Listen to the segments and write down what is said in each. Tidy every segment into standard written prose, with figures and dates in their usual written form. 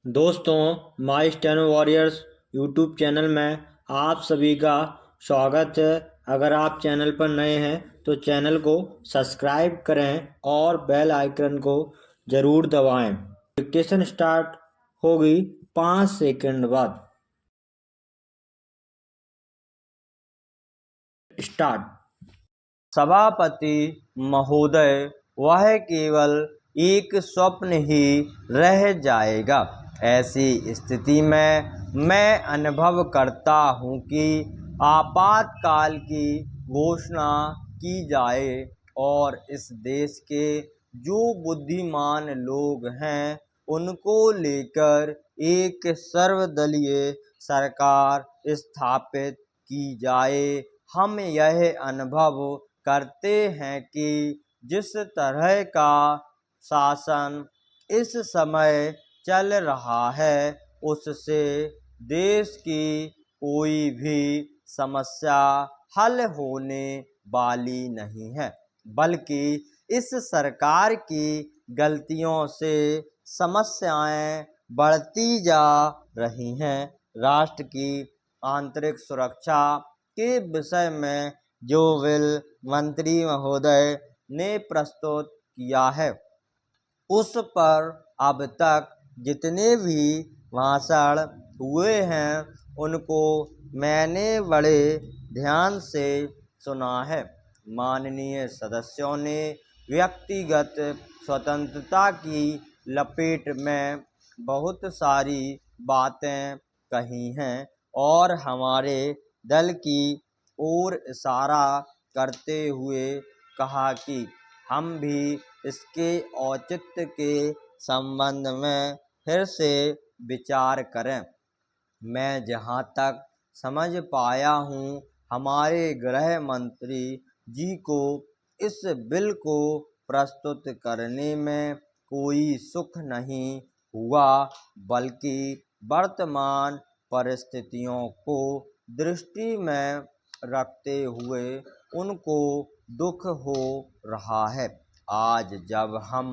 दोस्तों, माई steno warriors YouTube channel में आप सभी का स्वागत है। अगर आप चैनल पर नए हैं तो चैनल को सब्सक्राइब करें और बेल आइकन को ज़रूर दबाएं। डिक्टेशन स्टार्ट होगी 5 सेकंड बाद। स्टार्ट। सभापति महोदय, वह केवल एक स्वप्न ही रह जाएगा। ऐसी स्थिति में मैं अनुभव करता हूँ कि आपातकाल की घोषणा की जाए और इस देश के जो बुद्धिमान लोग हैं उनको लेकर एक सर्वदलीय सरकार स्थापित की जाए। हम यह अनुभव करते हैं कि जिस तरह का शासन इस समय चल रहा है उससे देश की कोई भी समस्या हल होने वाली नहीं है, बल्कि इस सरकार की गलतियों से समस्याएं बढ़ती जा रही हैं। राष्ट्र की आंतरिक सुरक्षा के विषय में जो बिल मंत्री महोदय ने प्रस्तुत किया है उस पर अब तक जितने भी भाषण हुए हैं उनको मैंने बड़े ध्यान से सुना है। माननीय सदस्यों ने व्यक्तिगत स्वतंत्रता की लपेट में बहुत सारी बातें कही हैं और हमारे दल की ओर इशारा करते हुए कहा कि हम भी इसके औचित्य के संबंध में फिर से विचार करें। मैं जहां तक समझ पाया हूं, हमारे गृह मंत्री जी को इस बिल को प्रस्तुत करने में कोई सुख नहीं हुआ, बल्कि वर्तमान परिस्थितियों को दृष्टि में रखते हुए उनको दुख हो रहा है। आज जब हम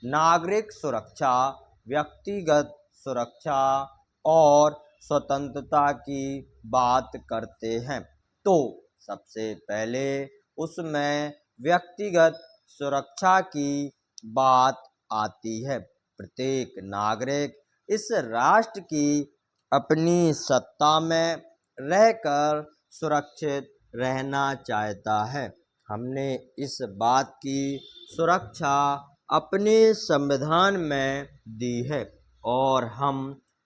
नागरिक सुरक्षा, व्यक्तिगत सुरक्षा और स्वतंत्रता की बात करते हैं तो सबसे पहले उसमें व्यक्तिगत सुरक्षा की बात आती है। प्रत्येक नागरिक इस राष्ट्र की अपनी सत्ता में रहकर सुरक्षित रहना चाहता है। हमने इस बात की सुरक्षा अपने संविधान में दी है और हम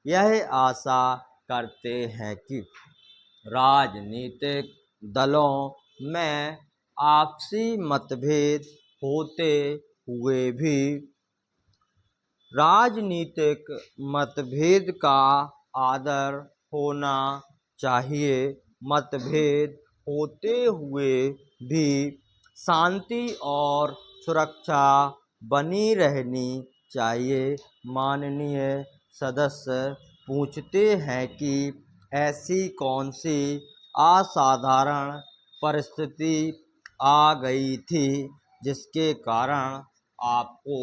यह आशा करते हैं कि राजनीतिक दलों में आपसी मतभेद होते हुए भी राजनीतिक मतभेद का आदर होना चाहिए। मतभेद होते हुए भी शांति और सुरक्षा बनी रहनी चाहिए। माननीय सदस्य पूछते हैं कि ऐसी कौन सी असाधारण परिस्थिति आ गई थी जिसके कारण आपको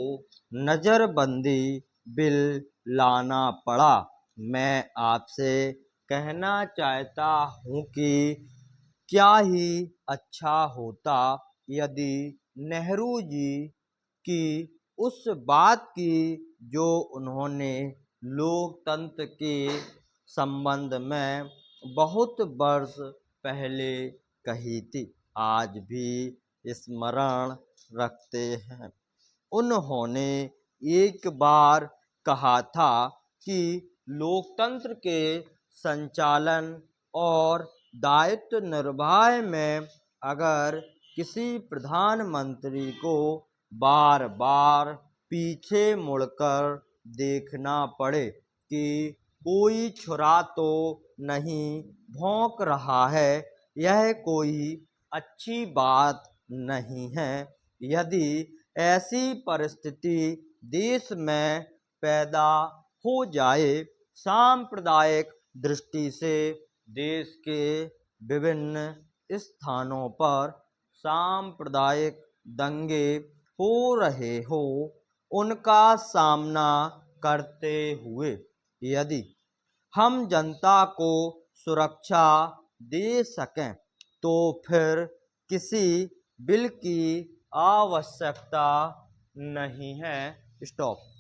नज़रबंदी बिल लाना पड़ा। मैं आपसे कहना चाहता हूँ कि क्या ही अच्छा होता यदि नेहरू जी की उस बात की जो उन्होंने लोकतंत्र के संबंध में बहुत वर्ष पहले कही थी, आज भी स्मरण रखते हैं। उन्होंने एक बार कहा था कि लोकतंत्र के संचालन और दायित्व निर्वाह में अगर किसी प्रधानमंत्री को बार बार पीछे मुड़कर देखना पड़े कि कोई छुरा तो नहीं भौंक रहा है, यह कोई अच्छी बात नहीं है। यदि ऐसी परिस्थिति देश में पैदा हो जाए, सांप्रदायिक दृष्टि से देश के विभिन्न स्थानों पर सांप्रदायिक दंगे हो रहे हो, उनका सामना करते हुए यदि हम जनता को सुरक्षा दे सकें तो फिर किसी बिल की आवश्यकता नहीं है। स्टॉप।